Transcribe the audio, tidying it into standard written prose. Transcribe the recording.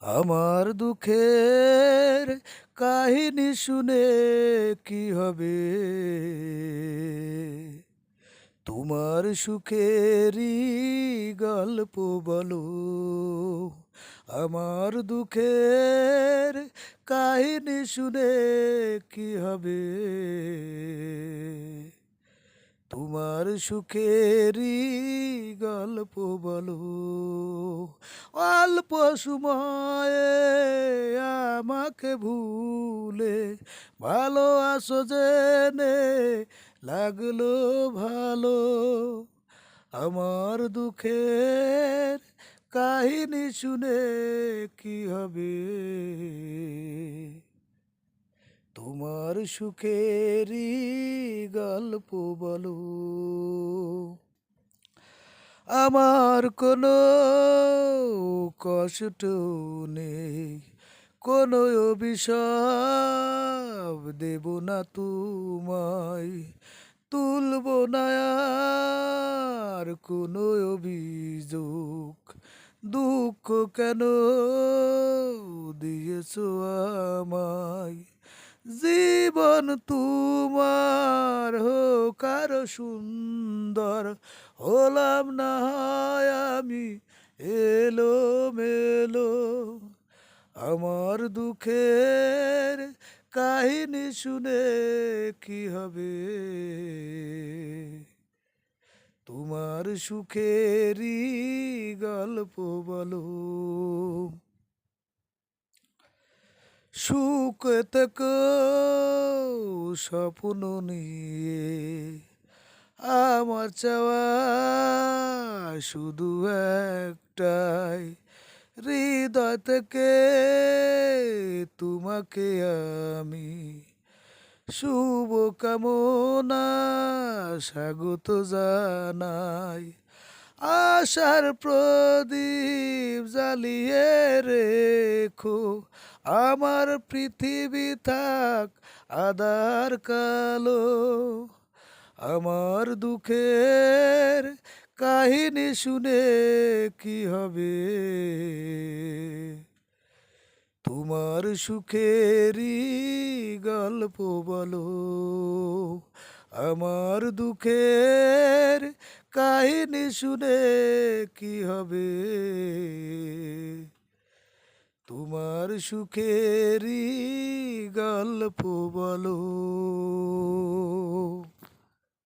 আমার দুঃখের কাহিনী শুনে কি হবে? তোমার সুখেরই গল্প বলো। আমার দুঃখের কাহিনী শুনে কি হবে? তোমার সুখেরই গল্প বলো। অল্প সময়ে আমাকে ভুলে ভালো আছো জেনে লাগলো ভালো। আমার দুঃখের কাহিনী শুনে কি হবে? তোমার সুখেরই গল্প বলো। আমার কোনো কষ্ট নেই, কোনো অভিশাপ দেব না তোমায়, তুলব না আর কোনো অভিযোগ। দুঃখ কেন দিয়েছো আমায়? জীবন তোমার হোক আরো সুন্দর, হলাম না হয় আমি এলোমেলো। আমার দুঃখের কাহিনী শুনে কি হবে? তোমার সুখেরই গল্প বলো। সুখ থেকো স্বপ্ন নিয়ে, আমার চাওয়া শুধু একটাই, হৃদয় থেকে তোমাকে আমি শুভ কামনা স্বাগত জানাই। আশার প্রদীপ জ্বালিয়ে রেখো, আমার পৃথিবী থাক আধার কালো। আমার দুঃখের কাহিনী শুনে কি হবে? তোমার সুখেরই গল্প বলো। আমার দুঃখের কাহিনী শুনে কি হবে? তোমার সুখেরই গল্প বলো।